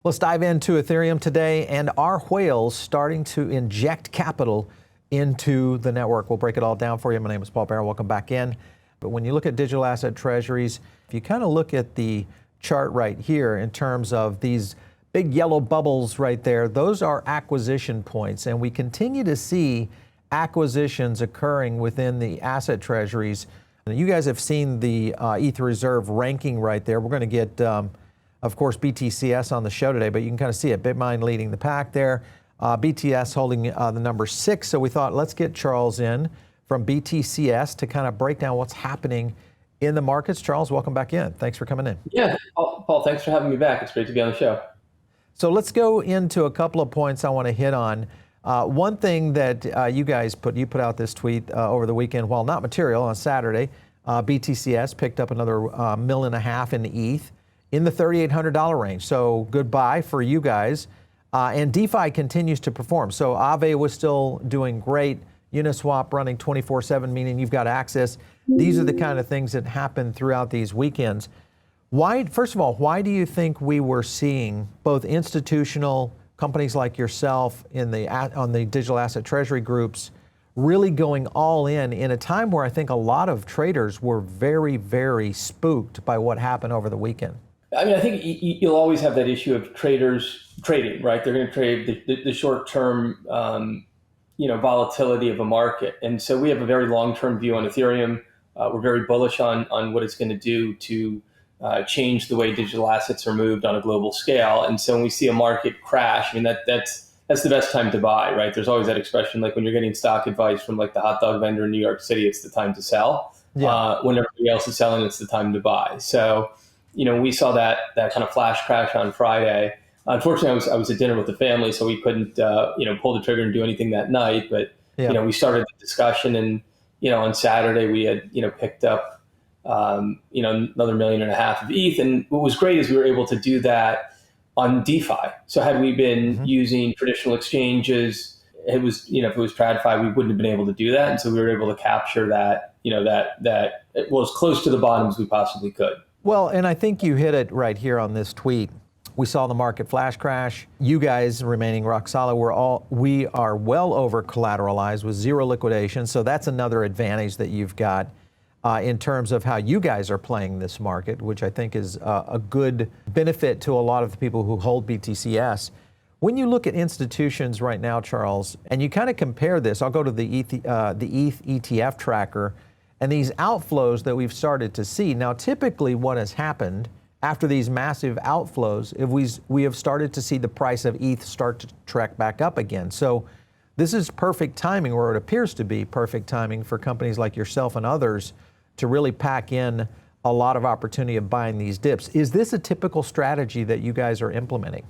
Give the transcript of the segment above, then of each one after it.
Let's dive into Ethereum today, and are whales starting to inject capital into the network? We'll break it all down for you. My name is Paul Barron. Welcome back in. But when you look at digital asset treasuries, if you kind of look at the chart right here in terms of these big yellow bubbles right there, those are acquisition points, and we continue to see acquisitions occurring within the asset treasuries. You guys have seen the ETH reserve ranking right there. We're going to get of course, BTCS on the show today, but you can kind of see it. Bitmain leading the pack there. BTS holding the number 6. So we thought, let's get Charles in from BTCS to kind of break down what's happening in the markets. Charles, welcome back in. Thanks for coming in. Yeah, Paul, thanks for having me back. It's great to be on the show. So let's go into a couple of points I want to hit on. One thing that you guys put out this tweet over the weekend, while not material, on Saturday, BTCS picked up another $1.5 million in ETH. In the $3,800 range. So goodbye for you guys. And DeFi continues to perform. So Aave was still doing great. Uniswap running 24/7, meaning you've got access. These are the kind of things that happen throughout these weekends. First of all, why do you think we were seeing both institutional companies like yourself on the digital asset treasury groups really going all in a time where I think a lot of traders were very, very spooked by what happened over the weekend? I mean, I think you'll always have that issue of traders trading, right? They're going to trade the short-term, volatility of a market. And so we have a very long-term view on Ethereum. We're very bullish on what it's going to do to change the way digital assets are moved on a global scale. And so when we see a market crash, I mean, that's the best time to buy, right? There's always that expression, like when you're getting stock advice from like the hot dog vendor in New York City, it's the time to sell. Yeah. When everybody else is selling, it's the time to buy. So we saw that kind of flash crash on Friday. Unfortunately, I was at dinner with the family, so we couldn't, pull the trigger and do anything that night. But, we started the discussion, and, on Saturday we had, picked up, another $1.5 million of ETH. And what was great is we were able to do that on DeFi. So had we been using traditional exchanges, it was, if it was TradFi, we wouldn't have been able to do that. And so we were able to capture that, that it was close to the bottom as we possibly could. Well, and I think you hit it right here on this tweet. We saw the market flash crash. You guys remaining rock solid. We are well over collateralized with zero liquidation. So that's another advantage that you've got in terms of how you guys are playing this market, which I think is a good benefit to a lot of the people who hold BTCS. When you look at institutions right now, Charles, and you kind of compare this, I'll go to the ETH ETF tracker, and these outflows that we've started to see. Now, typically what has happened after these massive outflows, we have started to see the price of ETH start to track back up again. So this is perfect timing, or it appears to be perfect timing for companies like yourself and others to really pack in a lot of opportunity of buying these dips. Is this a typical strategy that you guys are implementing?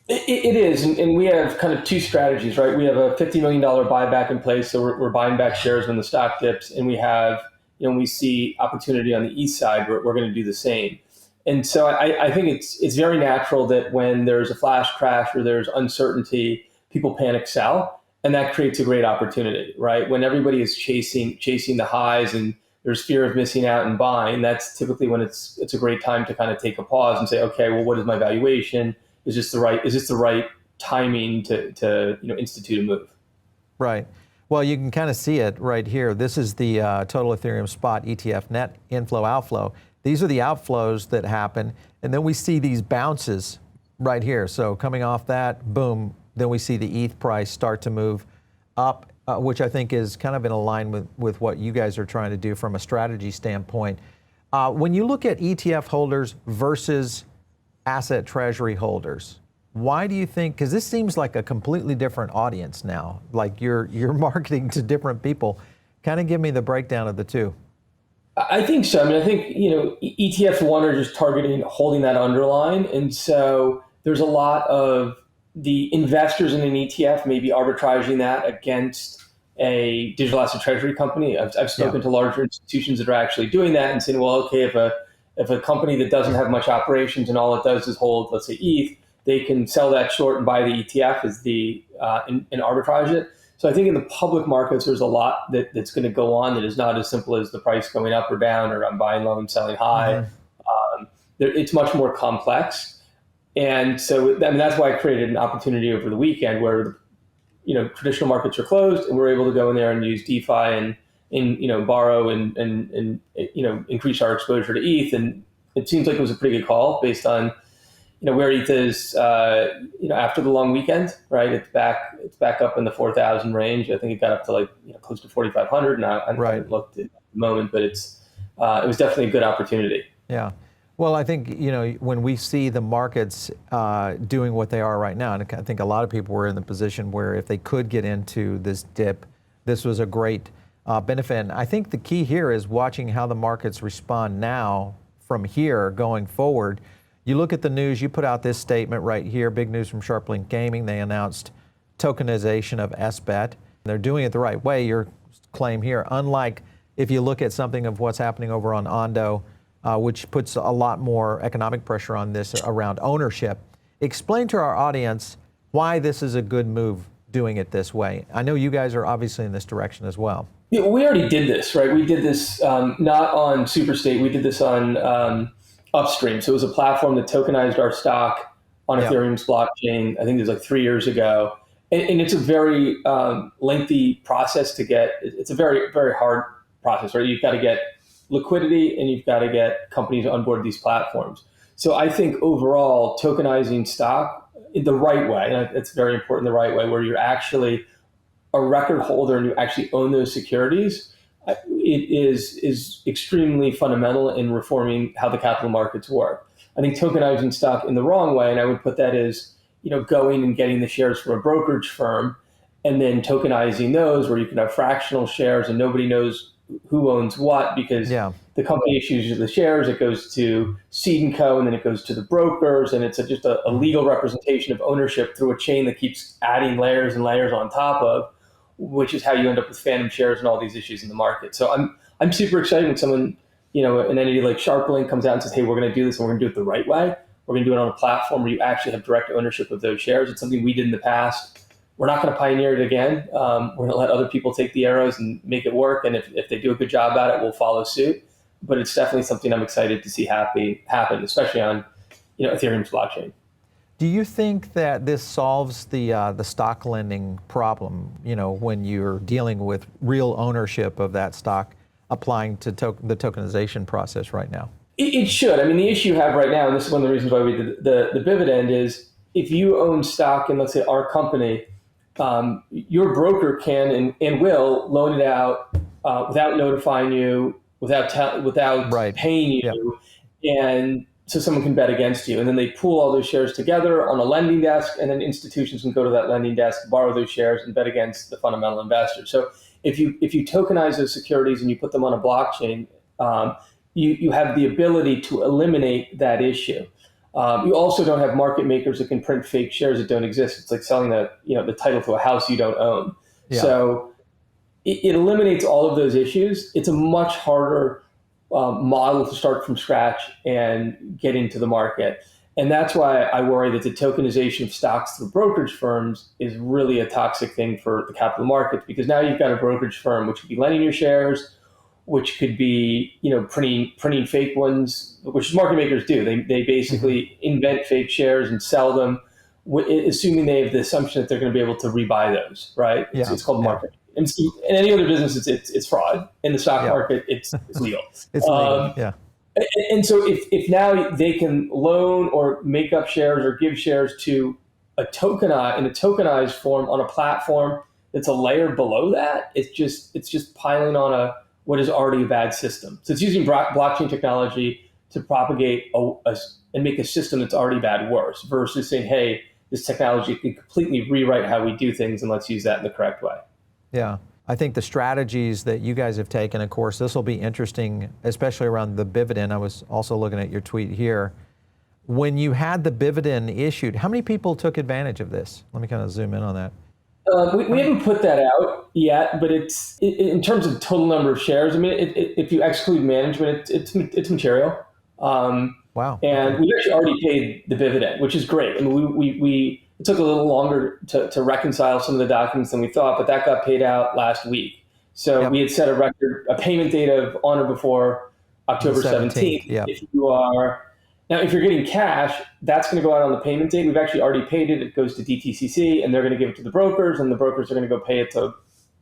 It is, and we have kind of two strategies, right? We have a $50 million buyback in place, so we're buying back shares when the stock dips, and we have, when we see opportunity on the east side, we're going to do the same. And so I think it's very natural that when there's a flash crash or there's uncertainty, people panic sell, and that creates a great opportunity, right? When everybody is chasing the highs and there's fear of missing out and buying, that's typically when it's a great time to kind of take a pause and say, okay, well, what is my valuation? Is this the right timing to institute a move? Right. Well, you can kind of see it right here. This is the total Ethereum spot ETF net inflow outflow. These are the outflows that happen, and then we see these bounces right here. So coming off that, boom, then we see the ETH price start to move up, which I think is kind of in line with what you guys are trying to do from a strategy standpoint. When you look at ETF holders versus asset treasury holders, why do you think, because this seems like a completely different audience now, like you're marketing to different people. Kind of give me the breakdown of the two. I think so. I mean, I think, ETFs, one, are just targeting holding that underline. And so there's a lot of the investors in an ETF maybe arbitraging that against a digital asset treasury company. I've spoken to larger institutions that are actually doing that and saying, well, okay, if a company that doesn't have much operations and all it does is hold, let's say, ETH, they can sell that short and buy the ETF as and arbitrage it. So I think in the public markets, there's a lot that's going to go on that is not as simple as the price going up or down, or I'm buying low and selling high. It's much more complex. And so, I mean, that's why I created an opportunity over the weekend where, traditional markets are closed and we're able to go in there and use DeFi and borrow and increase our exposure to ETH. And it seems like it was a pretty good call based on, where ETH is, after the long weekend, right? It's back up in the 4,000 range. I think it got up to close to 4,500. Now I haven't looked at the moment, but it was definitely a good opportunity. Yeah. Well, I think, when we see the markets doing what they are right now, and I think a lot of people were in the position where if they could get into this dip, this was a great benefit. And I think the key here is watching how the markets respond now from here going forward. You look at the news, you put out this statement right here, big news from SharpLink Gaming. They announced tokenization of SBET. They're doing it the right way, your claim here, unlike if you look at something of what's happening over on Ondo, which puts a lot more economic pressure on this around ownership. Explain to our audience why this is a good move doing it this way. I know you guys are obviously in this direction as well. Yeah, we already did this, right? We did this not on Superstate, we did this on Upstream. So it was a platform that tokenized our stock on Ethereum's blockchain. I think it was 3 years ago. And it's a very lengthy process to get. It's a very, very hard process, right? You've got to get liquidity and you've got to get companies on board these platforms. So I think overall tokenizing stock in the right way, and it's very important, the right way, where you're actually a record holder and you actually own those securities, it is extremely fundamental in reforming how the capital markets work. I think tokenizing stock in the wrong way, and I would put that as, going and getting the shares from a brokerage firm and then tokenizing those where you can have fractional shares and nobody knows who owns what because the company issues the shares, it goes to Seed & Co. and then it goes to the brokers, and it's just a legal representation of ownership through a chain that keeps adding layers and layers on top of, which is how you end up with phantom shares and all these issues in the market. So I'm super excited when someone, an entity like SharpLink comes out and says, hey, we're going to do this and we're going to do it the right way. We're going to do it on a platform where you actually have direct ownership of those shares. It's something we did in the past. We're not going to pioneer it again. We're going to let other people take the arrows and make it work. And if they do a good job at it, we'll follow suit. But it's definitely something I'm excited to see happen, especially on Ethereum's blockchain. Do you think that this solves the stock lending problem, when you're dealing with real ownership of that stock applying to the tokenization process right now? It should. I mean, the issue you have right now, and this is one of the reasons why we did the dividend, is if you own stock in, let's say, our company, your broker can and will loan it out without notifying you, without paying you, and so someone can bet against you. And then they pool all those shares together on a lending desk, and then institutions can go to that lending desk, borrow those shares, and bet against the fundamental investor. So if you tokenize those securities and you put them on a blockchain, you have the ability to eliminate that issue. You also don't have market makers that can print fake shares that don't exist. It's like selling the title to a house you don't own. Yeah. So it eliminates all of those issues. It's a much harder model to start from scratch and get into the market. And that's why I worry that the tokenization of stocks through brokerage firms is really a toxic thing for the capital markets, because now you've got a brokerage firm which could be lending your shares, which could be printing fake ones, which market makers do. They basically invent fake shares and sell them, assuming they have the assumption that they're going to be able to rebuy those, right? It's called market. And in any other business, it's fraud. In the stock market, it's legal. It's legal, And so if now they can loan or make up shares or give shares to in a tokenized form on a platform that's a layer below that, it's just piling on what is already a bad system. So it's using blockchain technology to propagate and make a system that's already bad worse, versus saying, hey, this technology can completely rewrite how we do things, and let's use that in the correct way. Yeah. I think the strategies that you guys have taken, of course, this will be interesting, especially around the BTCS. I was also looking at your tweet here. When you had the BTCS issued, how many people took advantage of this? Let me kind of zoom in on that. We haven't put that out yet, but it's in terms of total number of shares. I mean, if you exclude management, it's material. Wow. And we actually already paid the BTCS, which is great. I mean, it took a little longer to reconcile some of the documents than we thought, but that got paid out last week. So we had set a payment date of on or before October 17th. Yep. If you are Now, if you're getting cash, that's going to go out on the payment date. We've actually already paid it. It goes to DTCC, and they're going to give it to the brokers, and the brokers are going to go pay it to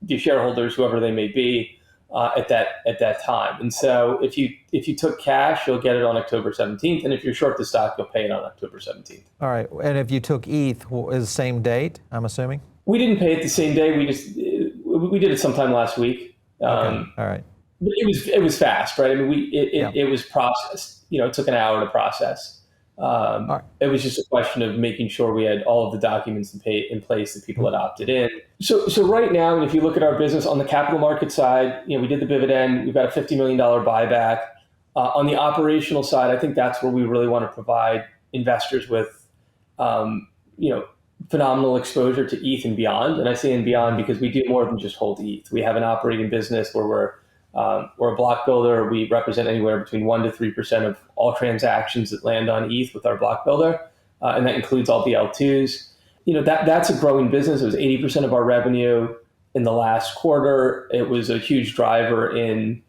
the shareholders, whoever they may be, at that time. And so, if you took cash, you'll get it on October 17th, and if you're short the stock, you'll pay it on October 17th. All right. And if you took ETH, is the same date, I'm assuming? We didn't pay it the same day. We did it sometime last week. Okay. All right. But it was fast, right? I mean, it was processed. It took an hour to process. Right. It was just a question of making sure we had all of the documents in place that people had opted in. So right now, and if you look at our business on the capital market side, we did the dividend. We've got a $50 million buyback. On the operational side, I think that's where we really want to provide investors with, phenomenal exposure to ETH and beyond. And I say and beyond because we do more than just hold ETH. We have an operating business where we're a block builder. We represent anywhere between 1% to 3% of all transactions that land on ETH with our block builder, and that includes all the L2s. That's a growing business. It was 80% of our revenue in the last quarter. It was a huge driver in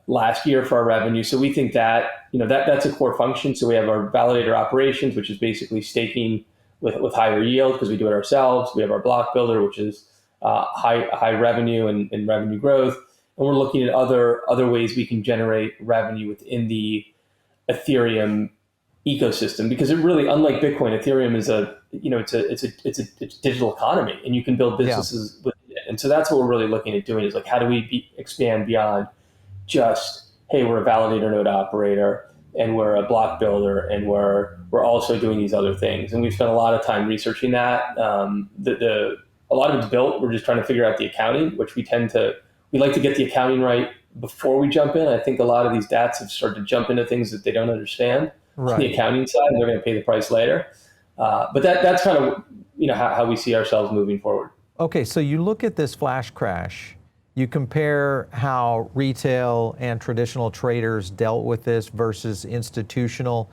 last year for our revenue. So we think that that's a core function. So we have our validator operations, which is basically staking with higher yield because we do it ourselves. We have our block builder, which is high revenue and revenue growth. And we're looking at other ways we can generate revenue within the Ethereum ecosystem, because it really, unlike Bitcoin, Ethereum is it's a digital economy, and you can build businesses within it. And so that's what we're really looking at doing is like, how do we expand beyond just, hey, we're a validator node operator and we're a block builder and we're also doing these other things. And we've spent a lot of time researching that. A lot of it's built. We're just trying to figure out the accounting, which we like to get the accounting right before we jump in. I think a lot of these DATs have started to jump into things that they don't understand on the accounting side, and they're going to pay the price later. But that's kind of how we see ourselves moving forward. Okay, so you look at this flash crash, you compare how retail and traditional traders dealt with this versus institutional.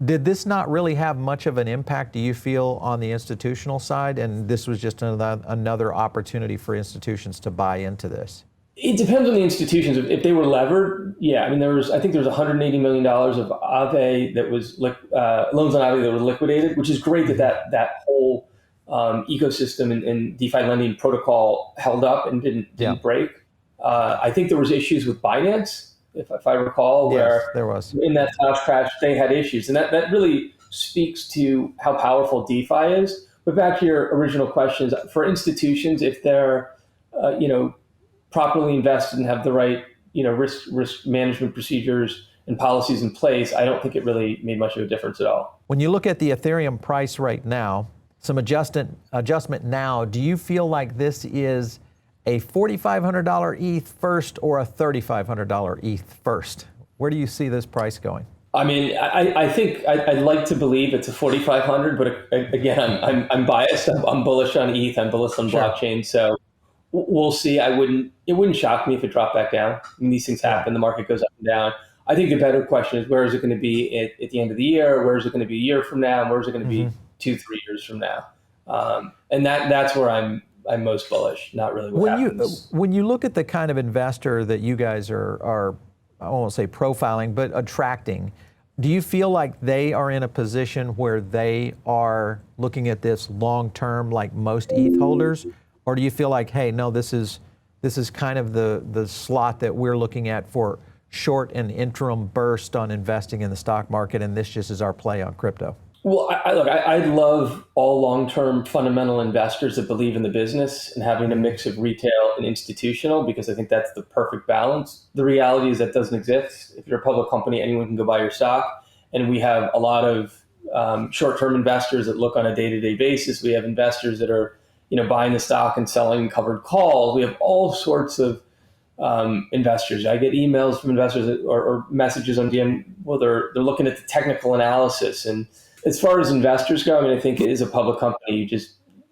Did this not really have much of an impact, do you feel, on the institutional side? And this was just another opportunity for institutions to buy into this? It depends on the institutions. If they were levered, yeah. I mean, I think there was $180 million of Aave that was loans on Aave that were liquidated, which is great that whole ecosystem and DeFi lending protocol held up and didn't break. I think there was issues with Binance, if I recall, where there was. In that flash crash, they had issues. And that really speaks to how powerful DeFi is. But back to your original questions, for institutions, if they're, properly invested and have the right, risk management procedures and policies in place, I don't think it really made much of a difference at all. When you look at the Ethereum price right now, some adjustment now, do you feel like this is a $4,500 ETH first or a $3,500 ETH first? Where do you see this price going? I mean, I think I'd like to believe it's a 4,500, but again, I'm biased. I'm bullish on ETH. I'm bullish on blockchain. So we'll see. It wouldn't shock me if it dropped back down. I mean, these things happen. The market goes up and down. I think the better question is, where is it going to be at the end of the year? Where is it going to be a year from now? And where is it going to be 2-3 years from now? And that's where I'm most bullish, not really what happens. When you look at the kind of investor that you guys are I won't say profiling, but attracting, do you feel like they are in a position where they are looking at this long-term like most ETH holders? Or do you feel like, hey, no, this is kind of the slot that we're looking at for short and interim burst on investing in the stock market, and this just is our play on crypto? Well, I love all long-term fundamental investors that believe in the business and having a mix of retail and institutional, because I think that's the perfect balance. The reality is that doesn't exist. If you're a public company, anyone can go buy your stock. And we have a lot of short-term investors that look on a day-to-day basis. We have investors that are buying the stock and selling covered calls. We have all sorts of investors. I get emails from investors or messages on DM. Well, they're looking at the technical analysis. And as far as investors go, I mean, I think it is a public company.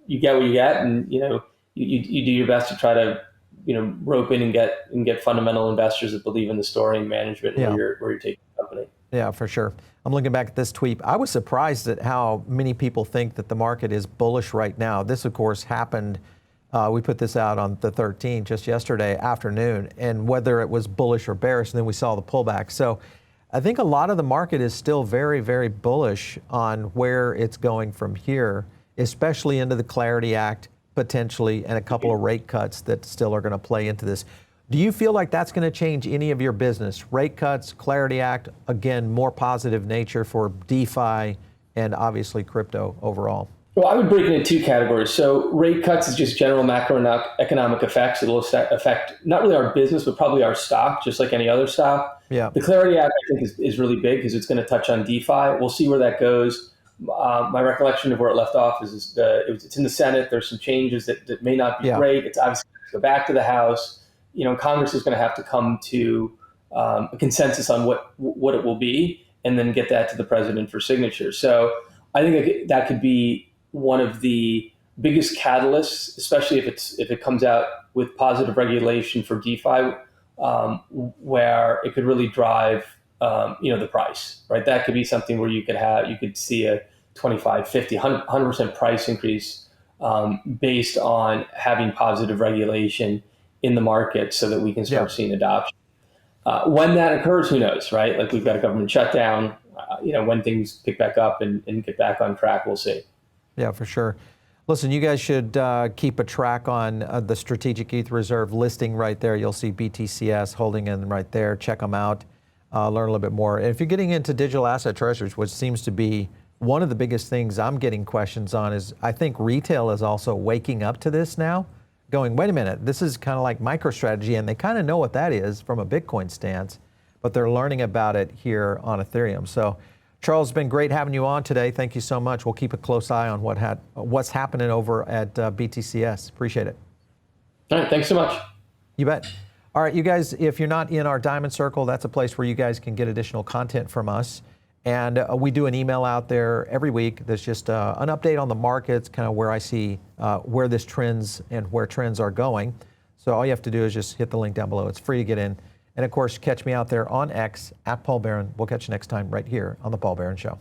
You get what you get, and you do your best to try to rope in and get fundamental investors that believe in the story and management where you're taking the company. Yeah, for sure. I'm looking back at this tweet. I was surprised at how many people think that the market is bullish right now. This, of course, happened. We put this out on the 13th, just yesterday afternoon, and whether it was bullish or bearish, and then we saw the pullback. So I think a lot of the market is still very, very bullish on where it's going from here, especially into the Clarity Act potentially, and a couple of rate cuts that still are going to play into this. Do you feel like that's going to change any of your business? Rate cuts, Clarity Act, again, more positive nature for DeFi and obviously crypto overall. Well, I would break it into two categories. So rate cuts is just general macroeconomic effects. It'll affect not really our business, but probably our stock, just like any other stock. Yeah. The Clarity Act, I think, is really big because it's going to touch on DeFi. We'll see where that goes. My recollection of where it left off is it's in the Senate. There's some changes that may not be great. It's obviously going to go back to the House. Congress is going to have to come to a consensus on what it will be, and then get that to the president for signature. So I think that could be one of the biggest catalysts, especially if it comes out with positive regulation for DeFi, where it could really drive the price, right? That could be something where you could see a 25, 50, 100% price increase based on having positive regulation in the market, so that we can start seeing adoption. When that occurs, who knows, right? Like, we've got a government shutdown. When things pick back up and get back on track, we'll see. Yeah, for sure. Listen, you guys should keep a track on the Strategic ETH Reserve listing right there. You'll see BTCS holding in right there. Check them out. Learn a little bit more. And if you're getting into digital asset treasuries, which seems to be one of the biggest things I'm getting questions on, is I think retail is also waking up to this now, going, wait a minute, this is kind of like MicroStrategy, and they kind of know what that is from a Bitcoin stance, but they're learning about it here on Ethereum. So, Charles, it's been great having you on today. Thank you so much. We'll keep a close eye on what's happening over at BTCS. Appreciate it. All right, thanks so much. You bet. All right, you guys, if you're not in our Diamond Circle, that's a place where you guys can get additional content from us. And we do an email out there every week. There's just an update on the markets, kind of where I see where this trends and where trends are going. So all you have to do is just hit the link down below. It's free to get in. And of course, catch me out there on X at Paul Barron. We'll catch you next time right here on The Paul Barron Show.